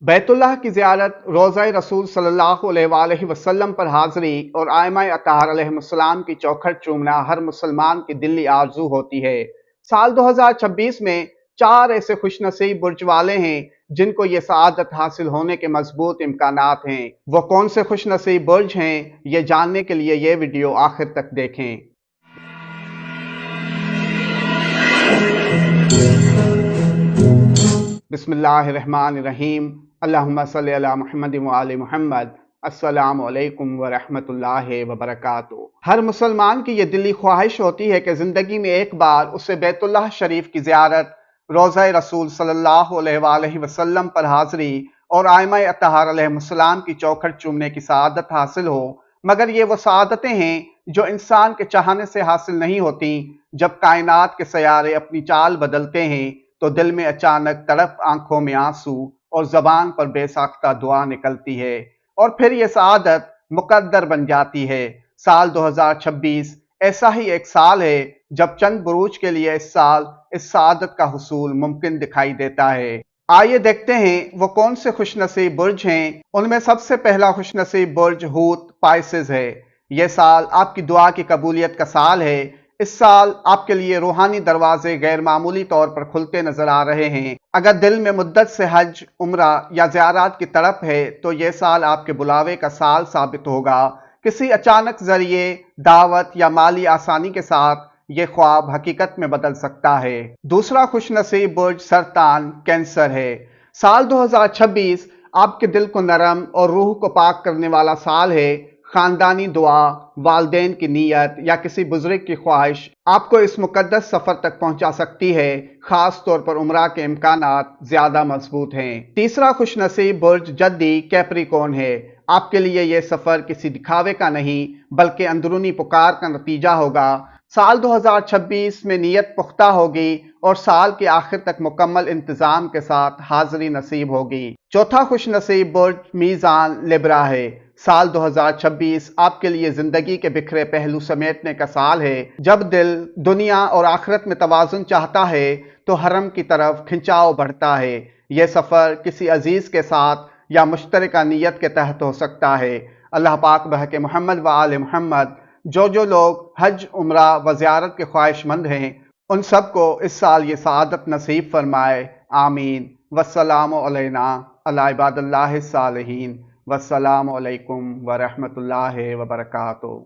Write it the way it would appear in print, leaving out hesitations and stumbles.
बैतुल्लाह की ज़ियारत, रोज़ा रसूल सल्लल्लाहु अलैहि वसल्लम पर हाज़िरी और आइमा अताहर अलैहिस्सलाम की चौखट चूमना हर मुसलमान की दिली आरज़ू होती है। साल 2026 में 4 ऐसे खुशनसीब बुर्ज वाले हैं जिनको ये सआदत हासिल होने के मजबूत इम्कानात हैं। वो कौन से खुशनसीब बुर्ज हैं, ये जानने के लिए ये वीडियो आखिर तक देखें। बिस्मिल्लाहिर्रहमानिर्रहीम। अल्लाहुम्मा सल्लि अला मुहम्मद व आलि मुहम्मद। अस्सलामु अलैकुम व रहमतुल्लाहि व बरकातुहू। हर मुसलमान की ये दिली ख्वाहिश होती है कि ज़िंदगी में एक बार उसे बैतुल्लाह शरीफ की ज़ियारत, रोज़ा रसूल सल्लल्लाहु अलैहि वसल्लम पर हाज़िरी और आइमा अत्तहार अलैहिस्सलाम की चौखट चूमने की सआदत हासिल हो। मगर ये वो सआदतें हैं जो इंसान के चाहने से हासिल नहीं होती। जब कायनात के सयारे अपनी चाल बदलते हैं तो दिल में अचानक तड़प, आंखों में आंसू और ज़बान पर बेसाख्ता दुआ निकलती है और फिर ये सआदत मुकद्दर बन जाती है। साल 2026 ऐसा ही एक साल है जब चंद बुरूज के लिए इस साल इस सआदत का हुसूल मुमकिन दिखाई देता है। आइए देखते हैं वो कौन से खुशनसीब बुर्ज हैं। उनमें सबसे पहला खुशनसीब बुर्ज हूत पाइसेस है। यह साल आपकी दुआ की कबूलियत का साल है। इस साल आपके लिए रूहानी दरवाजे गैर मामूली तौर पर खुलते नजर आ रहे हैं। अगर दिल में मुद्दत से हज, उम्रा या ज़ियारत की तड़प है तो यह साल आपके बुलावे का साल साबित होगा। किसी अचानक जरिए, दावत या माली आसानी के साथ ये ख्वाब हकीकत में बदल सकता है। दूसरा खुशनसीब बुर्ज सरतान कैंसर है। साल 2026 आपके दिल को नरम और रूह को पाक करने वाला साल है। खानदानी दुआ, वालदेन की नीयत या किसी बुजुर्ग की ख्वाहिश आपको इस मुकद्दस सफर तक पहुंचा सकती है। खास तौर पर उम्रा के इम्कानात ज्यादा मजबूत हैं। तीसरा खुशनसीब बुर्ज जद्दी कैप्रिकॉर्न है। आपके लिए यह सफर किसी दिखावे का नहीं बल्कि अंदरूनी पुकार का नतीजा होगा। साल 2026 में नीयत पुख्ता होगी और साल के आखिर तक मुकम्मल इंतजाम के साथ हाजिरी नसीब होगी। चौथा खुशनसीब बुर्ज मीज़ान लिब्रा है। साल 2026 आपके लिए जिंदगी के बिखरे पहलू समेटने का साल है। जब दिल दुनिया और आखिरत में तवाज़ुन चाहता है तो हरम की तरफ खिंचाव बढ़ता है। यह सफ़र किसी अजीज के साथ या मुश्तरका नीयत के तहत हो सकता है। अल्लाह पाक बहके मोहम्मद व आले मोहम्मद जो लोग हज, उम्रा व ज़ियारत के ख्वाहिशमंद हैं उन सबको इस साल ये सआदत नसीब फरमाए। आमीन। वस्सलामु अलैना अला इबादिल्लाहिस सालिहीन। वस्सलामु अलैकुम व रहमतुल्लाहि व बरकातुहू।